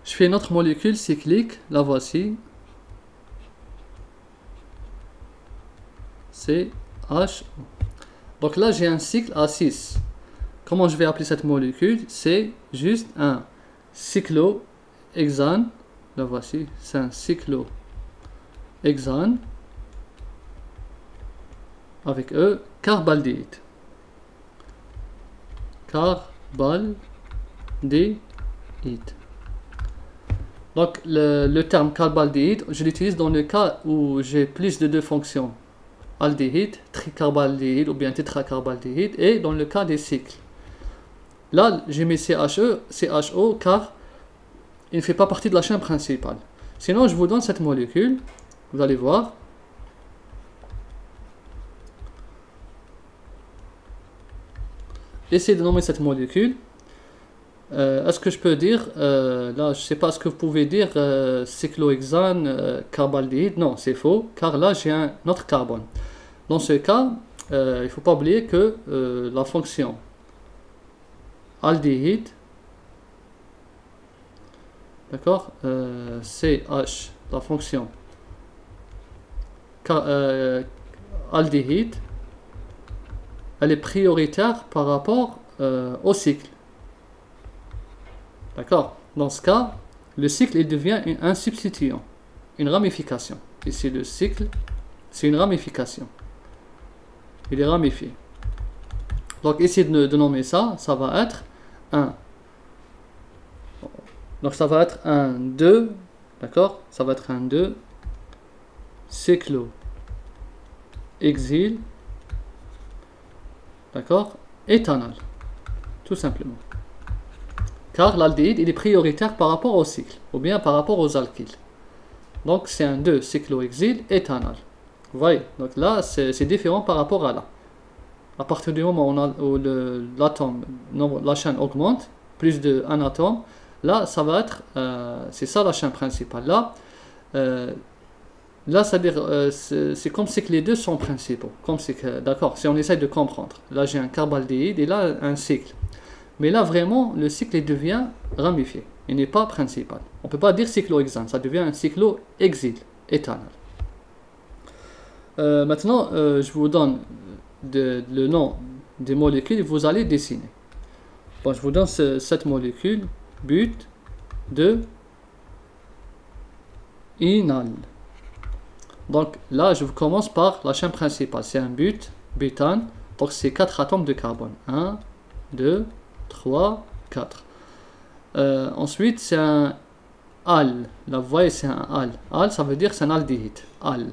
Je fais une autre molécule cyclique, la voici. CH. Donc là, j'ai un cycle à 6. Comment je vais appeler cette molécule? C'est juste un cyclohexane. La voici, c'est un cyclohexane avec E, carbaldéhyde. Carbaldéhyde. Donc le terme carbaldéhyde, je l'utilise dans le cas où j'ai plus de deux fonctions. Aldéhyde, tricarbaldéhyde ou bien tétracarbaldéhyde, et dans le cas des cycles. Là, j'ai mis CHO car il ne fait pas partie de la chaîne principale. Sinon, je vous donne cette molécule. Vous allez voir. Essayez de nommer cette molécule. Est-ce que je peux dire, là, je ne sais pas ce que vous pouvez dire, cyclohexane, carbaldéhyde. Non, c'est faux, car là, j'ai un autre carbone. Dans ce cas, il ne faut pas oublier que la fonction aldéhyde, d'accord, CH, la fonction aldéhyde, elle est prioritaire par rapport au cycle. D'accord. Dans ce cas, le cycle il devient un substituant, une ramification. Ici, le cycle, c'est une ramification. Il est ramifié. Donc, ici, de nommer ça, ça va être un. Donc, ça va être un 2. D'accord. Ça va être un 2. Cyclohexyle. D'accord. Éthanol. Tout simplement. Car l'aldéhyde, il est prioritaire par rapport au cycle, ou bien par rapport aux alkyles. Donc, c'est un 2 cyclohexyle éthanol. Vous voyez, donc là, c'est différent par rapport à là. À partir du moment où l'atome, la chaîne augmente, plus d'un atome, là, ça va être, c'est ça la chaîne principale. Là, c'est-à-dire, c'est comme si que les deux sont principaux. Comme si que, d'accord, si on essaye de comprendre. Là, j'ai un carbaldéhyde et là, un cycle. Mais là, vraiment, le cycle il devient ramifié. Il n'est pas principal. On ne peut pas dire cyclohexane. Ça devient un cyclohexyle, éthanol. Maintenant, je vous donne le nom des molécules et vous allez dessiner. Bon, je vous donne cette molécule, but de inal. Donc là, je commence par la chaîne principale. C'est un butane. Donc c'est 4 atomes de carbone. 1, 2, 3, 4. Ensuite, c'est un al. Là, vous voyez, c'est un al. Al, ça veut dire c'est un aldéhyde. Al.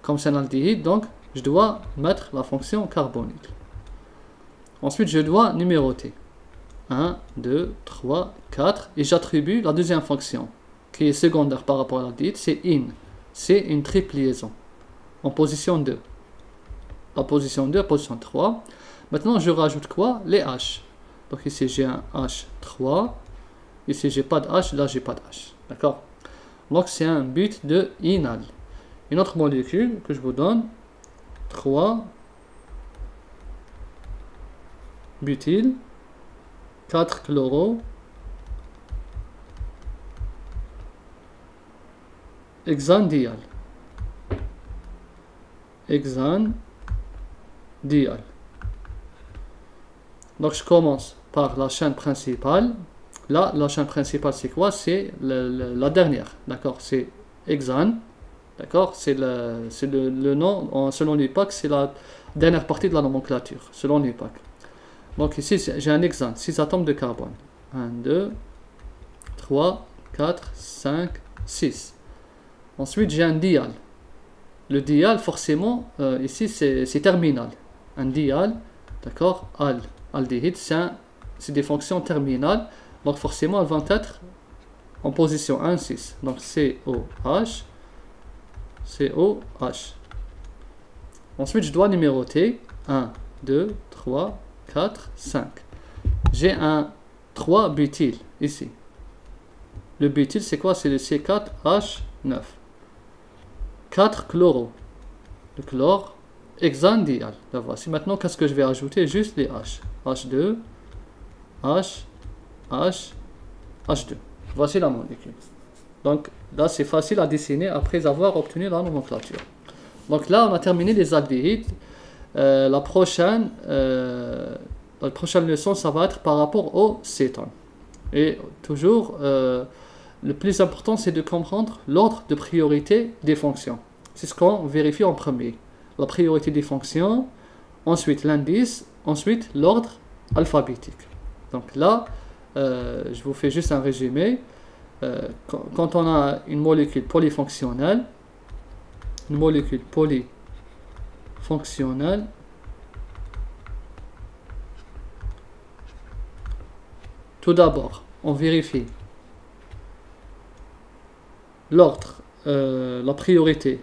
Comme c'est un aldéhyde, donc je dois mettre la fonction carbonique. Ensuite, je dois numéroter. 1, 2, 3, 4. Et j'attribue la deuxième fonction, qui est secondaire par rapport à l'aldéhyde, c'est in. C'est une triple liaison. En position 2. La position 2, position 3. Maintenant, je rajoute quoi? Les H. Donc ici, j'ai un H3. Ici, j'ai pas de H. Là, j'ai pas de H. D'accord? Donc, c'est un but de inal. Une autre molécule que je vous donne. 3 butyl, 4 chloro, hexanediol. Hexanediol. Donc je commence par la chaîne principale. Là, la chaîne principale, c'est quoi? C'est la dernière. D'accord? C'est hexane. D'accord? C'est le nom, selon l'EPAC, c'est la dernière partie de la nomenclature, selon l'EPAC. Donc ici, j'ai un hexane, 6 atomes de carbone. 1, 2, 3, 4, 5, 6. Ensuite, j'ai un dial. Le dial, forcément, ici, c'est terminal. Un dial, d'accord? Aldéhyde, c'est des fonctions terminales. Donc forcément, elles vont être en position 1, 6. Donc COH. COH. Ensuite, je dois numéroter 1, 2, 3, 4, 5. J'ai un 3 butyl ici. Le butyl, c'est quoi? C'est le C4H9. 4 chloro. Le chlore, hexanediol. La voici. Maintenant, qu'est-ce que je vais ajouter? Juste les H. H2, H, H, H2. Voici la molécule. Donc là, c'est facile à dessiner après avoir obtenu la nomenclature. Donc là, on a terminé les aldéhydes. La prochaine leçon, ça va être par rapport au cétone. Et toujours, le plus important, c'est de comprendre l'ordre de priorité des fonctions. C'est ce qu'on vérifie en premier. La priorité des fonctions, ensuite l'indice, ensuite l'ordre alphabétique. Donc là, je vous fais juste un résumé. Quand on a une molécule polyfonctionnelle, tout d'abord, on vérifie l'ordre, la priorité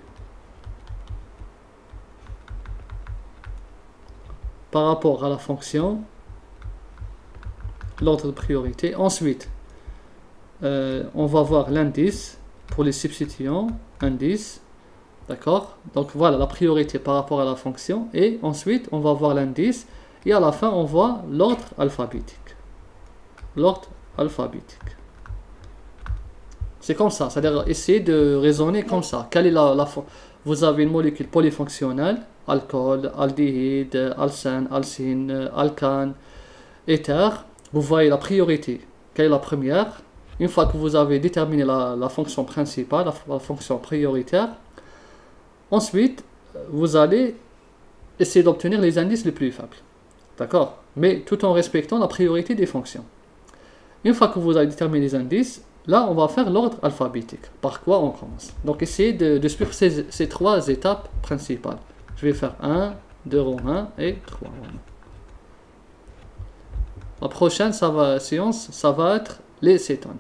par rapport à la fonction, l'ordre de priorité. Ensuite, on va voir l'indice pour les substituants, indice, d'accord? Donc voilà la priorité par rapport à la fonction, et ensuite on va voir l'indice, et à la fin on voit l'ordre alphabétique. L'ordre alphabétique. C'est comme ça, c'est-à-dire essayer de raisonner comme ça. Quelle est vous avez une molécule polyfonctionnelle, alcool, aldéhyde, alcène, alcyne, alcane, éther. Vous voyez la priorité. Quelle est la première? Une fois que vous avez déterminé la fonction principale, la fonction prioritaire, ensuite, vous allez essayer d'obtenir les indices les plus faibles. D'accord? Mais tout en respectant la priorité des fonctions. Une fois que vous avez déterminé les indices, là, on va faire l'ordre alphabétique. Par quoi on commence? Donc, essayez de suivre ces trois étapes principales. Je vais faire 1, 2 romains et 3 romains. La prochaine séance, ça va être les cétones.